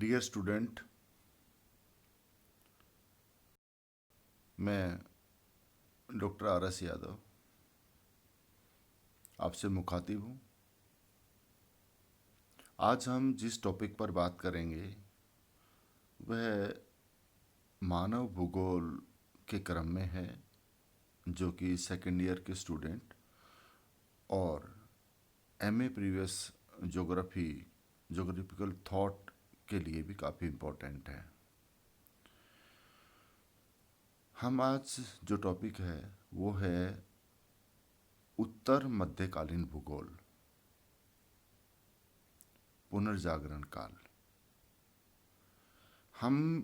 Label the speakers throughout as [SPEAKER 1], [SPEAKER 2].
[SPEAKER 1] Dear student, मैं doctor R S Yadav आपसे मुखातिब हूँ। आज हम जिस टॉपिक पर बात करेंगे वह मानव भूगोल के क्रम में है, जो कि सेकेंड ईयर के स्टूडेंट और एमए प्रीवियस जोग्राफिकल थॉट के लिए भी काफ़ी इम्पोर्टेंट है। हम आज जो टॉपिक है वो है उत्तर मध्यकालीन भूगोल, पुनर्जागरण काल। हम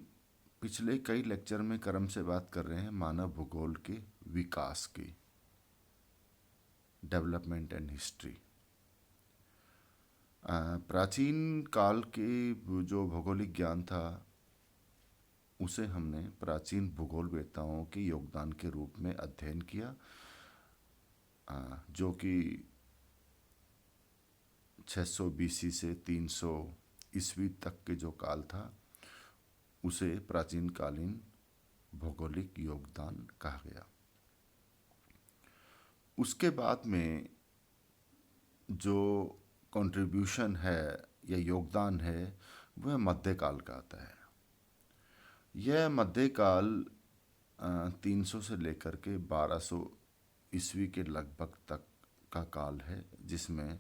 [SPEAKER 1] पिछले कई लेक्चर में क्रम से बात कर रहे हैं मानव भूगोल के विकास की, डेवलपमेंट एंड हिस्ट्री। प्राचीन काल के जो भौगोलिक ज्ञान था उसे हमने प्राचीन भूगोलवेत्ताओं के योगदान के रूप में अध्ययन किया, जो कि 600 बीसी से 300 ईस्वी तक के जो काल था उसे प्राचीन कालीन भौगोलिक योगदान कहा गया। उसके बाद में जो कंट्रीब्यूशन है या योगदान है वह मध्यकाल का आता है। यह मध्यकाल 300 से लेकर के 1200 ईस्वी के लगभग तक का काल है, जिसमें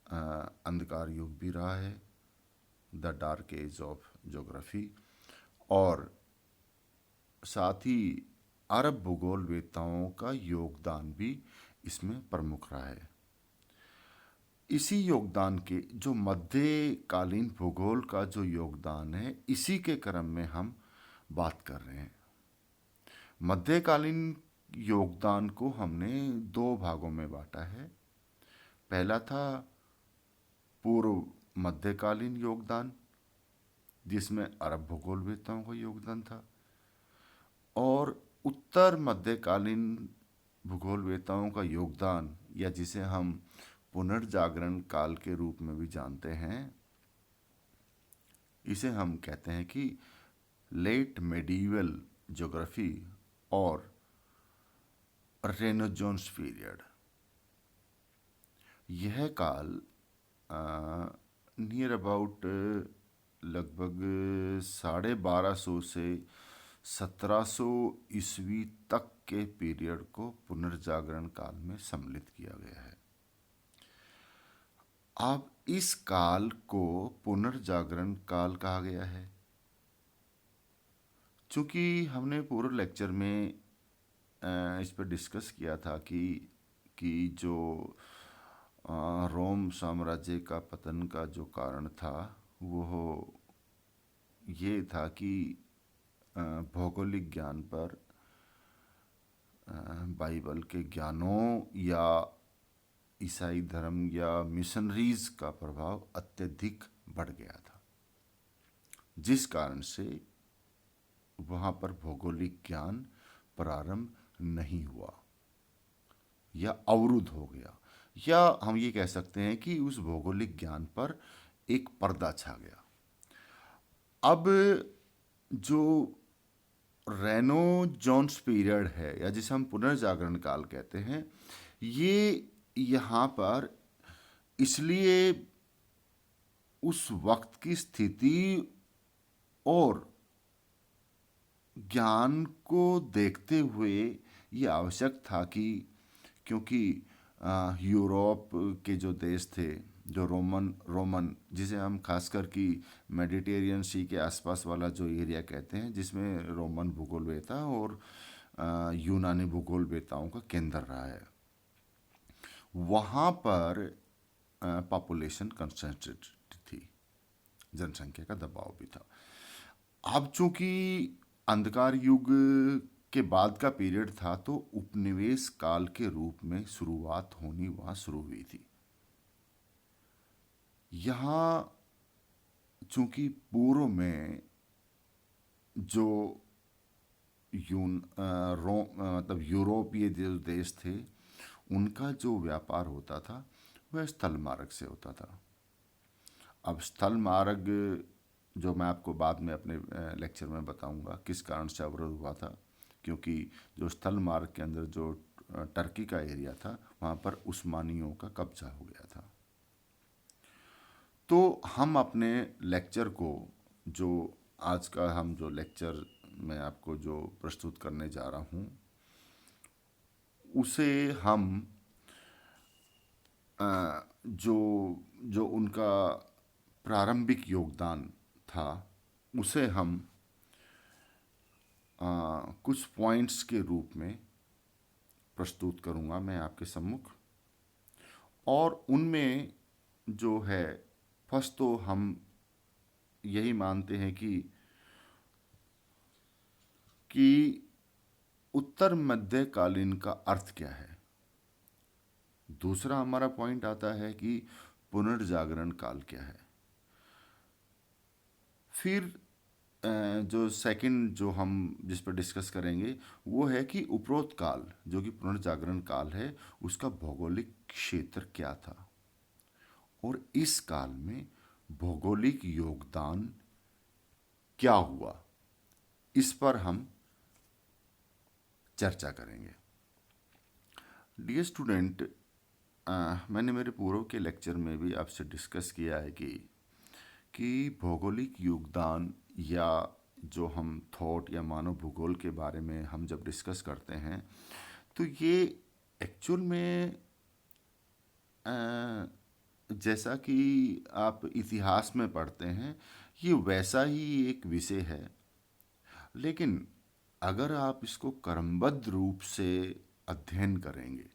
[SPEAKER 1] अंधकार युग भी रहा है, the dark age of geography, और साथ ही अरब भूगोलवेत्ताओं का योगदान भी इसमें प्रमुख रहा है। इसी योगदान के जो मध्यकालीन भूगोल का जो योगदान है, इसी के क्रम में हम बात कर रहे हैं। मध्यकालीन योगदान को हमने दो भागों में बांटा है। पहला था पूर्व मध्यकालीन योगदान, जिसमें अरब भूगोलवेत्ताओं का योगदान था, और उत्तर मध्यकालीन भूगोलवेत्ताओं का योगदान, या जिसे हम पुनर्जागरण काल के रूप में भी जानते हैं, इसे हम कहते हैं कि लेट मेडिवल ज्योग्राफी और रेनेसांस पीरियड। यह काल नियर अबाउट लगभग 1250 से 1700 ईस्वी तक के पीरियड को पुनर्जागरण काल में सम्मिलित किया गया है। अब इस काल को पुनर्जागरण काल कहा गया है चूँकि हमने पूर्व लेक्चर में इस पर डिस्कस किया था कि जो रोम साम्राज्य का पतन का जो कारण था वो ये था कि भौगोलिक ज्ञान पर बाइबल के ज्ञानों या ईसाई धर्म या मिशनरीज का प्रभाव अत्यधिक बढ़ गया था, जिस कारण से वहाँ पर भौगोलिक ज्ञान प्रारंभ नहीं हुआ या अवरुद्ध हो गया, या हम ये कह सकते हैं कि उस भौगोलिक ज्ञान पर एक पर्दा छा गया। अब जो रेनेसांस पीरियड है, या जिसे हम पुनर्जागरण काल कहते हैं, ये यहाँ पर इसलिए उस वक्त की स्थिति और ज्ञान को देखते हुए ये आवश्यक था कि क्योंकि यूरोप के जो देश थे, जो रोमन जिसे हम खासकर कि मेडिटेरियन सी के आसपास वाला जो एरिया कहते हैं, जिसमें रोमन भूगोलवेत्ता और यूनानी भूगोलवेत्ताओं का केंद्र रहा है, वहाँ पर पॉपुलेशन कंसंट्रेटेड थी, जनसंख्या का दबाव भी था। अब चूंकि अंधकार युग के बाद का पीरियड था, तो उपनिवेश काल के रूप में शुरुआत होनी वहाँ शुरू हुई थी। यहाँ चूंकि पूर्व में जो मतलब यूरोपीय जो देश थे, उनका जो व्यापार होता था वह स्थल मार्ग से होता था। अब स्थल मार्ग जो मैं आपको बाद में अपने लेक्चर में बताऊंगा किस कारण से अवरोध हुआ था, क्योंकि जो स्थल मार्ग के अंदर जो टर्की का एरिया था वहाँ पर उस्मानियों का कब्जा हो गया था। तो हम अपने लेक्चर को, जो आज का हम जो लेक्चर मैं आपको जो प्रस्तुत करने जा रहा हूँ, उसे हम जो जो उनका प्रारंभिक योगदान था उसे हम कुछ पॉइंट्स के रूप में प्रस्तुत करूंगा मैं आपके सम्मुख। और उनमें जो है, फर्स्ट तो हम यही मानते हैं कि उत्तर मध्यकालीन का अर्थ क्या है। दूसरा हमारा पॉइंट आता है कि पुनर्जागरण काल क्या है। फिर जो सेकंड जो हम जिस पर डिस्कस करेंगे वो है कि उपरोक्त काल जो कि पुनर्जागरण काल है उसका भौगोलिक क्षेत्र क्या था, और इस काल में भौगोलिक योगदान क्या हुआ, इस पर हम चर्चा करेंगे। डियर स्टूडेंट, मैंने मेरे पूर्व के लेक्चर में भी आपसे डिस्कस किया है कि भौगोलिक योगदान या जो हम थॉट या मानव भूगोल के बारे में हम जब डिस्कस करते हैं तो ये एक्चुअल में जैसा कि आप इतिहास में पढ़ते हैं ये वैसा ही एक विषय है, लेकिन अगर आप इसको क्रमबद्ध रूप से अध्ययन करेंगे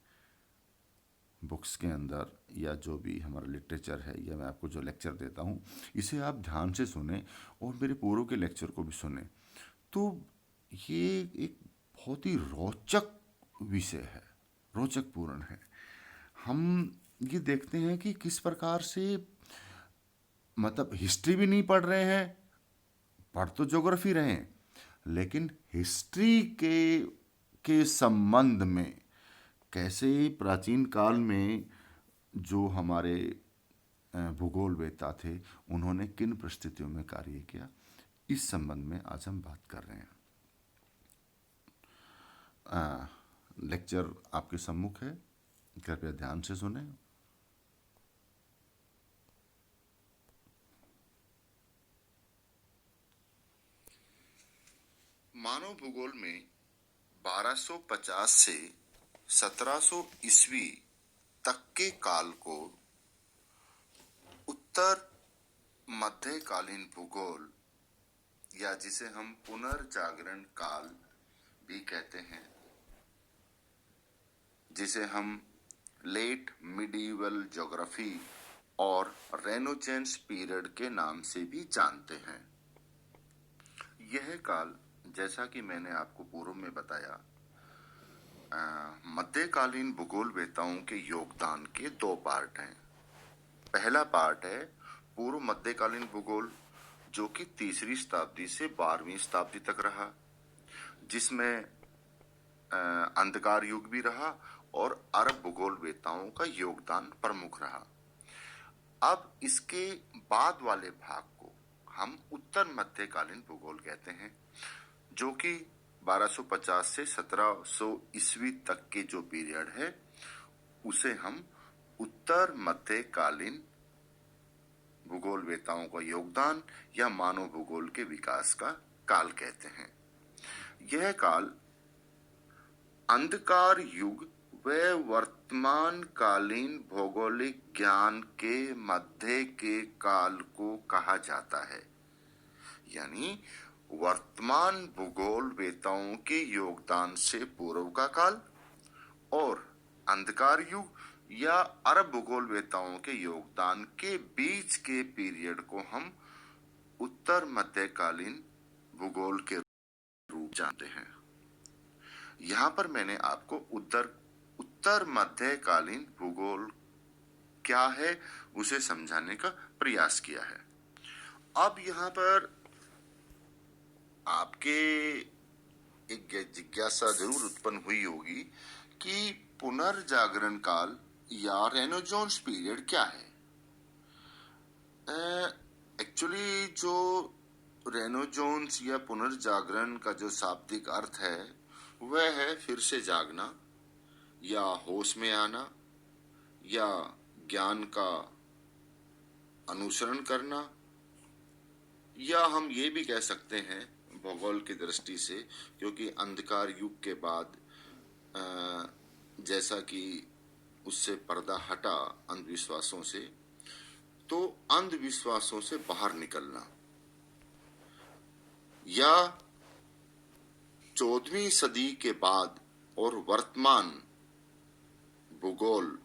[SPEAKER 1] बुक्स के अंदर या जो भी हमारा लिटरेचर है या मैं आपको जो लेक्चर देता हूँ इसे आप ध्यान से सुने और मेरे पूर्व के लेक्चर को भी सुने, तो ये एक बहुत ही रोचक विषय है, रोचकपूर्ण है। हम ये देखते हैं कि किस प्रकार से, मतलब हिस्ट्री भी नहीं पढ़ रहे हैं, पढ़ तो ज्योग्राफी रहे हैं, लेकिन हिस्ट्री के संबंध में कैसे प्राचीन काल में जो हमारे भूगोलवेत्ता थे उन्होंने किन परिस्थितियों में कार्य किया, इस संबंध में आज हम बात कर रहे हैं। लेक्चर आपके सम्मुख है, कृपया ध्यान से सुने। मानव भूगोल में 1250 से 1700 ईस्वी तक के काल को उत्तर मध्यकालीन भूगोल या जिसे हम पुनर्जागरण काल भी कहते हैं, जिसे हम लेट मिडीवल ज्योग्राफी और रेनेसांस पीरियड के नाम से भी जानते हैं। यह काल, जैसा कि मैंने आपको पूर्व में बताया, मध्यकालीन भूगोलवेत्ताओं के योगदान के दो पार्ट हैं। पहला पार्ट है पूर्व मध्यकालीन भूगोल जो कि 3री शताब्दी से 12वीं शताब्दी तक रहा, जिसमें अंधकार युग भी रहा और अरब भूगोलवेत्ताओं का योगदान प्रमुख रहा। अब इसके बाद वाले भाग को हम उत्तर मध्यकालीन भूगोल कहते हैं, जो कि 1250 से 1700 ईस्वी तक के जो पीरियड है उसे हम उत्तर मध्यकालीन भूगोलवेत्ताओं का योगदान या मानव भूगोल के विकास का काल कहते हैं। यह काल अंधकार युग व वर्तमान कालीन भौगोलिक ज्ञान के मध्य के काल को कहा जाता है, यानी वर्तमान भूगोलवेत्ताओं के योगदान से पूर्व का काल और अंधकार युग या अरब भूगोलवेत्ताओं के योगदान के बीच के पीरियड को हम उत्तर मध्यकालीन भूगोल के रूप जानते हैं। यहाँ पर मैंने आपको उत्तर मध्यकालीन भूगोल क्या है उसे समझाने का प्रयास किया है। अब यहाँ पर आपके एक जिज्ञासा जरूर उत्पन्न हुई होगी कि पुनर्जागरण काल या रेनेसांस पीरियड क्या है। एक्चुअली जो रेनोजोन्स या पुनर्जागरण का जो शाब्दिक अर्थ है वह है फिर से जागना या होश में आना या ज्ञान का अनुसरण करना, या हम ये भी कह सकते हैं भूगोल की दृष्टि से, क्योंकि अंधकार युग के बाद जैसा कि उससे पर्दा हटा अंधविश्वासों से, तो अंधविश्वासों से बाहर निकलना, या 14वीं सदी के बाद और वर्तमान भूगोल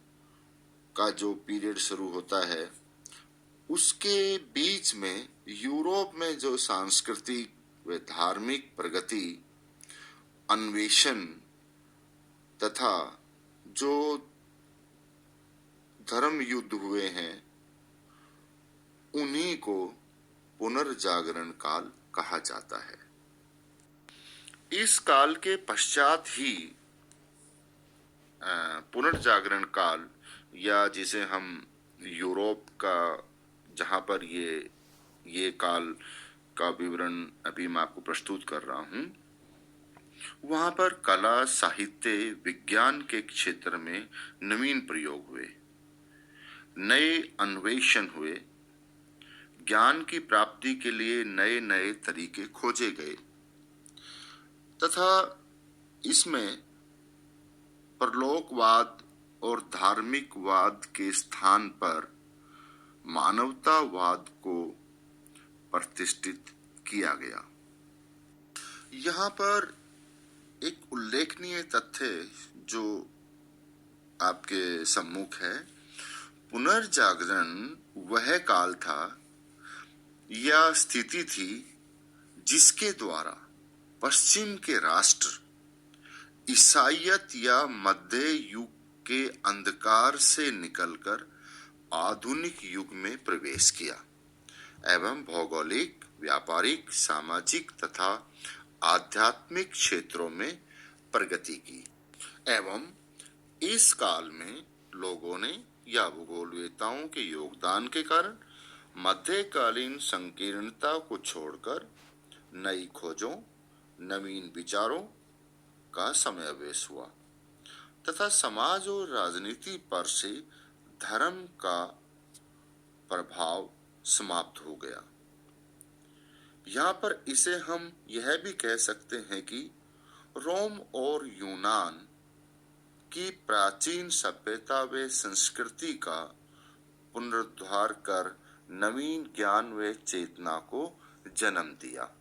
[SPEAKER 1] का जो पीरियड शुरू होता है उसके बीच में यूरोप में जो सांस्कृतिक व धार्मिक प्रगति, अन्वेषण तथा जो धर्म युद्ध हुए हैं उन्हीं को पुनर्जागरण काल कहा जाता है। इस काल के पश्चात ही पुनर्जागरण काल, या जिसे हम यूरोप का, जहाँ पर ये काल का विवरण अभी मैं आपको प्रस्तुत कर रहा हूँ, वहाँ पर कला, साहित्य, विज्ञान के क्षेत्र में नवीन प्रयोग हुए, नए अन्वेषण हुए, ज्ञान की प्राप्ति के लिए नए नए तरीके खोजे गए तथा इसमें परलोकवाद और धार्मिकवाद के स्थान पर मानवतावाद को प्रतिष्ठित किया गया। यहाँ पर एक उल्लेखनीय तथ्य जो आपके सम्मुख है, पुनर्जागरण वह काल था या स्थिति थी जिसके द्वारा पश्चिम के राष्ट्र ईसाईयत या मध्य युग के अंधकार से निकलकर आधुनिक युग में प्रवेश किया एवं भौगोलिक, व्यापारिक, सामाजिक तथा आध्यात्मिक क्षेत्रों में प्रगति की। एवं इस काल में लोगों ने या भूगोलवेताओं के योगदान के कारण मध्यकालीन संकीर्णता को छोड़कर नई खोजों, नवीन विचारों का समावेश हुआ तथा समाज और राजनीति पर से धर्म का प्रभाव समाप्त हो गया। यहाँ पर इसे हम यह भी कह सकते हैं कि रोम और यूनान की प्राचीन सभ्यता व संस्कृति का पुनरुद्धार कर नवीन ज्ञान व चेतना को जन्म दिया।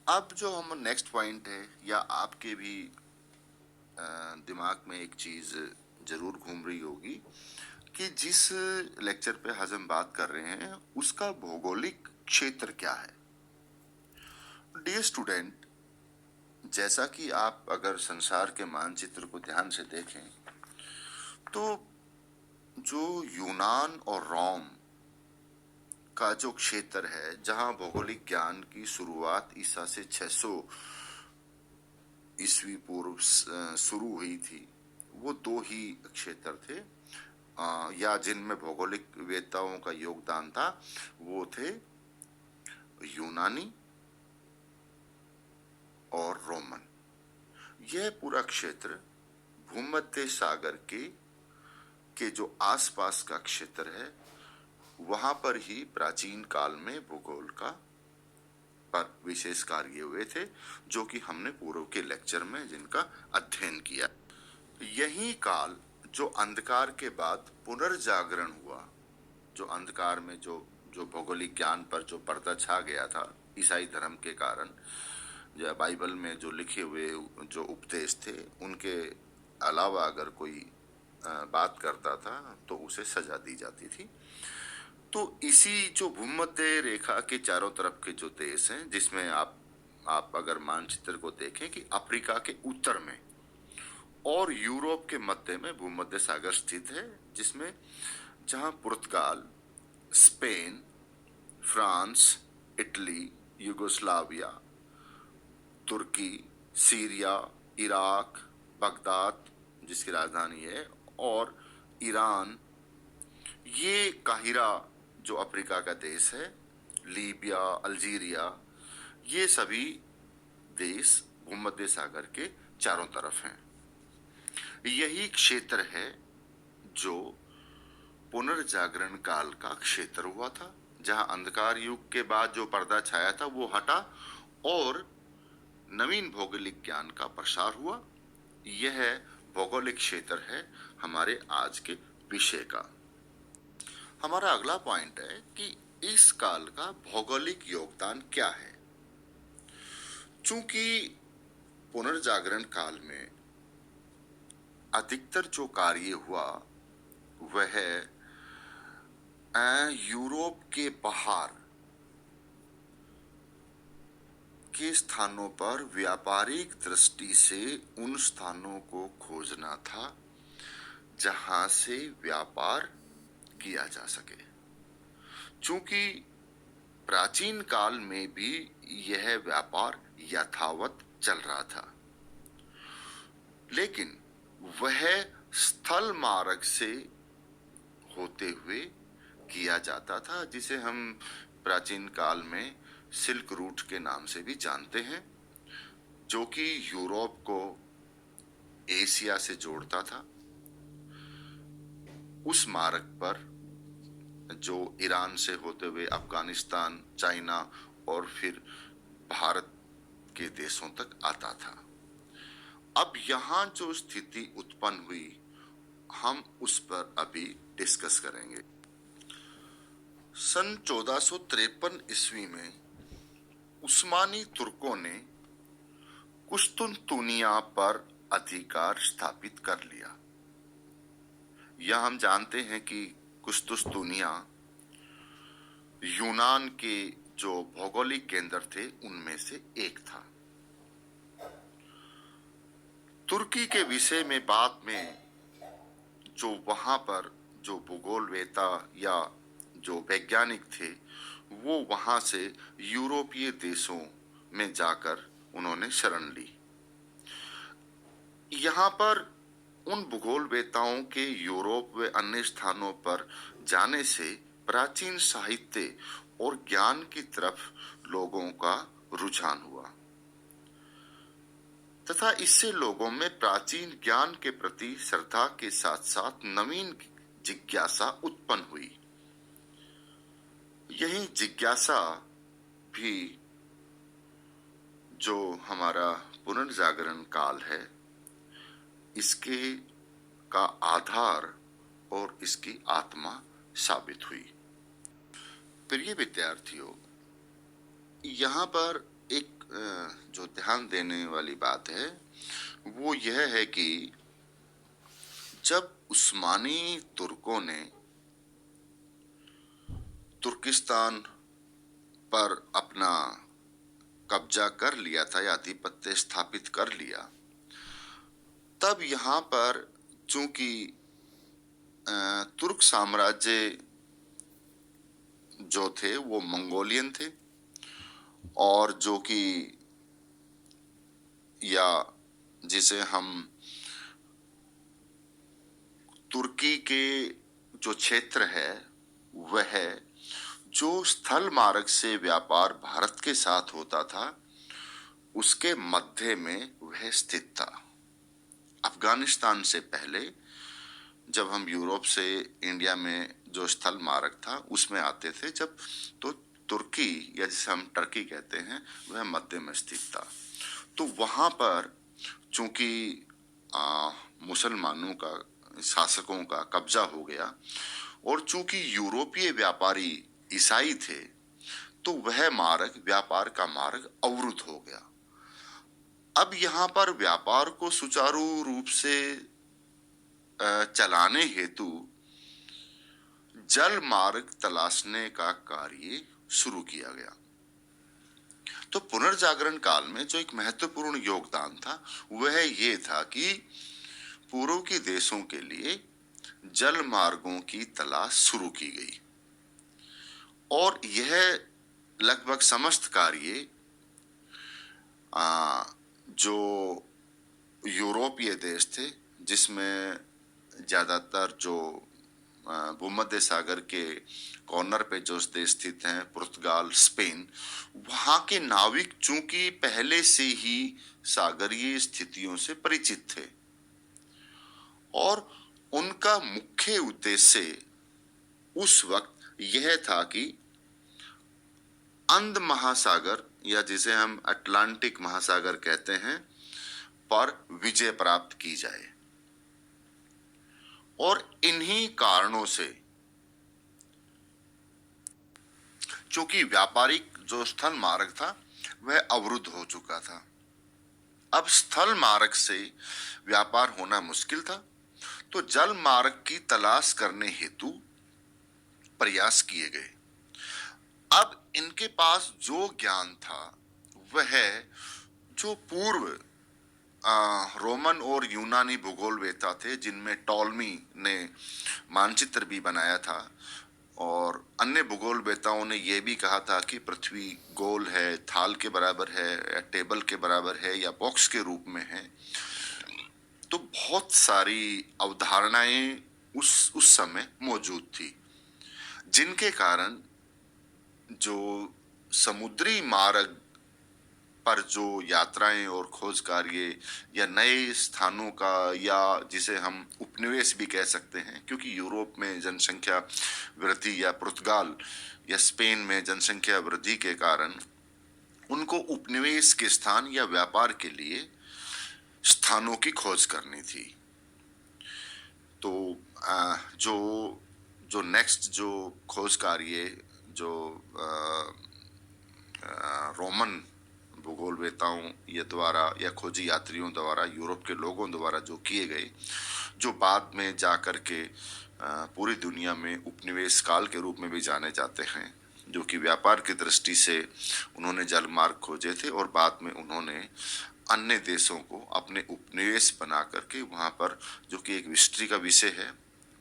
[SPEAKER 1] अब जो हम नेक्स्ट पॉइंट है, या आपके भी दिमाग में एक चीज जरूर घूम रही होगी कि जिस लेक्चर पे आज हम बात कर रहे हैं उसका भौगोलिक क्षेत्र क्या है। डियर स्टूडेंट, जैसा कि आप अगर संसार के मानचित्र को ध्यान से देखें तो जो यूनान और रोम का जो क्षेत्र है जहां भौगोलिक ज्ञान की शुरुआत ईसा से 600 ईस्वी पूर्व शुरू हुई थी, वो दो ही क्षेत्र थे या जिनमें भौगोलिक वेताओं का योगदान था, वो थे यूनानी और रोमन। यह पूरा क्षेत्र भूमध्य सागर के जो आसपास का क्षेत्र है वहां पर ही प्राचीन काल में भूगोल का पर विशेष कार्य हुए थे, जो कि हमने पूर्व के लेक्चर में जिनका अध्ययन किया। यही काल जो अंधकार के बाद पुनर्जागरण हुआ, जो अंधकार में जो भौगोलिक ज्ञान पर जो पर्दा छा गया था ईसाई धर्म के कारण, या बाइबल में जो लिखे हुए जो उपदेश थे उनके अलावा अगर कोई बात करता था तो उसे सजा दी जाती थी। तो इसी जो भूमध्य रेखा के चारों तरफ के जो देश हैं, जिसमें आप अगर मानचित्र को देखें कि अफ्रीका के उत्तर में और यूरोप के मध्य में भूमध्य सागर स्थित है, जिसमें जहां पुर्तगाल, स्पेन, फ्रांस, इटली, युगोस्लाविया, तुर्की, सीरिया, इराक, बगदाद जिसकी राजधानी है, और ईरान, ये काहिरा जो अफ्रीका का देश है, लीबिया, अल्जीरिया, ये सभी देश भूमध्य सागर के चारों तरफ हैं। यही क्षेत्र है जो पुनर्जागरण काल का क्षेत्र हुआ था, जहां अंधकार युग के बाद जो पर्दा छाया था वो हटा और नवीन भौगोलिक ज्ञान का प्रसार हुआ। यह भौगोलिक क्षेत्र है हमारे आज के विषय का। हमारा अगला पॉइंट है कि इस काल का भौगोलिक योगदान क्या है। चूंकि पुनर्जागरण काल में अधिकतर जो कार्य हुआ वह यूरोप के बाहर के स्थानों पर व्यापारिक दृष्टि से उन स्थानों को खोजना था जहां से व्यापार किया जा सके। चूंकि प्राचीन काल में भी यह व्यापार यथावत चल रहा था, लेकिन वह स्थल मार्ग से होते हुए किया जाता था, जिसे हम प्राचीन काल में सिल्क रूट के नाम से भी जानते हैं, जो कि यूरोप को एशिया से जोड़ता था। उस मार्ग पर जो ईरान से होते हुए अफगानिस्तान, चाइना और फिर भारत के देशों तक आता था। अब यहां जो स्थिति उत्पन्न हुई, हम उस पर अभी डिस्कस करेंगे। सन 1453 ईस्वी में उस्मानी तुर्कों ने कुस्तुनतुनिया पर अधिकार स्थापित कर लिया। यह हम जानते हैं कि कुस्तुनतुनिया यूनान के जो भौगोलिक केंद्र थे उनमें से एक था। तुर्की के विषय में बाद में जो वहां पर जो भूगोलवेता या जो वैज्ञानिक थे, वो वहां से यूरोपीय देशों में जाकर उन्होंने शरण ली। यहाँ पर उन भूगोलवेताओं के यूरोप व अन्य स्थानों पर जाने से प्राचीन साहित्य और ज्ञान की तरफ लोगों का रुझान हुआ तथा इससे लोगों में प्राचीन ज्ञान के प्रति श्रद्धा के साथ साथ नवीन जिज्ञासा उत्पन्न हुई। यही जिज्ञासा भी जो हमारा पुनर्जागरण काल है, इसके का आधार और इसकी आत्मा साबित हुई। प्रिय विद्यार्थियों, यहाँ पर एक जो ध्यान देने वाली बात है वो यह है कि जब उस्मानी तुर्कों ने तुर्किस्तान पर अपना कब्जा कर लिया था या आधिपत्य स्थापित कर लिया, तब यहाँ पर चूंकि तुर्क साम्राज्य जो थे वो मंगोलियन थे, और जो कि या जिसे हम तुर्की के जो क्षेत्र है वह जो स्थल मार्ग से व्यापार भारत के साथ होता था उसके मध्य में वह स्थित था। अफगानिस्तान से पहले जब हम यूरोप से इंडिया में जो स्थल मार्ग था उसमें आते थे, जब तो तुर्की या जिसे हम टर्की कहते हैं वह मध्य में स्थित था। तो वहां पर चूंकि मुसलमानों का शासकों का कब्जा हो गया और चूंकि यूरोपीय व्यापारी ईसाई थे, तो वह मार्ग व्यापार का मार्ग अवरुद्ध हो गया। अब यहाँ पर व्यापार को सुचारू रूप से चलाने हेतु जल मार्ग तलाशने का कार्य शुरू किया गया। तो पुनर्जागरण काल में जो एक महत्वपूर्ण योगदान था वह ये था कि पूर्व के देशों के लिए जल मार्गों की तलाश शुरू की गई और यह लगभग समस्त कार्य जो यूरोपीय देश थे, जिसमें ज्यादातर जो भूमध्य सागर के कॉर्नर पे जो देश स्थित हैं, पुर्तगाल, स्पेन, वहां के नाविक चूंकि पहले से ही सागरीय स्थितियों से परिचित थे और उनका मुख्य उद्देश्य उस वक्त यह था कि अंध महासागर या जिसे हम अटलांटिक महासागर कहते हैं पर विजय प्राप्त की जाए। और इन्हीं कारणों से चूंकि व्यापारिक जो स्थल मार्ग था वह अवरुद्ध हो चुका था, अब स्थल मार्ग से व्यापार होना मुश्किल था, तो जल मार्ग की तलाश करने हेतु प्रयास किए गए। अब इनके पास जो ज्ञान था वह जो पूर्व रोमन और यूनानी भूगोलवेत्ता थे, जिनमें टॉलमी ने मानचित्र भी बनाया था और अन्य भूगोलवेत्ताओं ने यह भी कहा था कि पृथ्वी गोल है, थाल के बराबर है या टेबल के बराबर है या बॉक्स के रूप में है। तो बहुत सारी अवधारणाएं उस समय मौजूद थी, जिनके कारण जो समुद्री मार्ग पर जो यात्राएं और खोज कार्य या नए स्थानों का या जिसे हम उपनिवेश भी कह सकते हैं, क्योंकि यूरोप में जनसंख्या वृद्धि या पुर्तगाल या स्पेन में जनसंख्या वृद्धि के कारण उनको उपनिवेश के स्थान या व्यापार के लिए स्थानों की खोज करनी थी। तो जो जो नेक्स्ट जो खोज कार्य जो रोमन भूगोलवेत्ताओं या द्वारा या खोजी यात्रियों द्वारा यूरोप के लोगों द्वारा जो किए गए, जो बाद में जाकर के पूरी दुनिया में उपनिवेश काल के रूप में भी जाने जाते हैं, जो कि व्यापार की दृष्टि से उन्होंने जल मार्ग खोजे थे और बाद में उन्होंने अन्य देशों को अपने उपनिवेश बना करके वहाँ पर, जो कि एक हिस्ट्री का विषय है,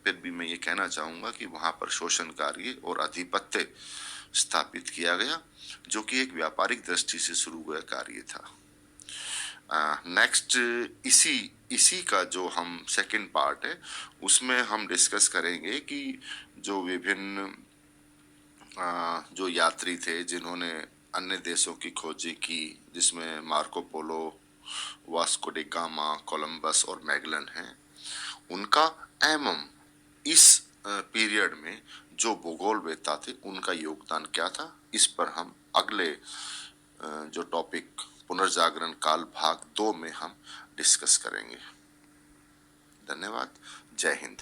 [SPEAKER 1] फिर भी मैं ये कहना चाहूँगा कि वहाँ पर शोषण कार्य और आधिपत्य स्थापित किया गया, जो कि एक व्यापारिक दृष्टि से शुरू हुआ कार्य था। नेक्स्ट इसी का जो हम सेकंड पार्ट है उसमें हम डिस्कस करेंगे कि जो विभिन्न जो यात्री थे जिन्होंने अन्य देशों की खोजी की, जिसमें Marco Polo, Vasco D gamma, Columbus और मैगलन हैं, उनका एवं इस पीरियड में जो भूगोलवेत्ता थे उनका योगदान क्या था, इस पर हम अगले जो टॉपिक पुनर्जागरण काल भाग 2 में हम डिस्कस करेंगे। धन्यवाद। जय हिंद।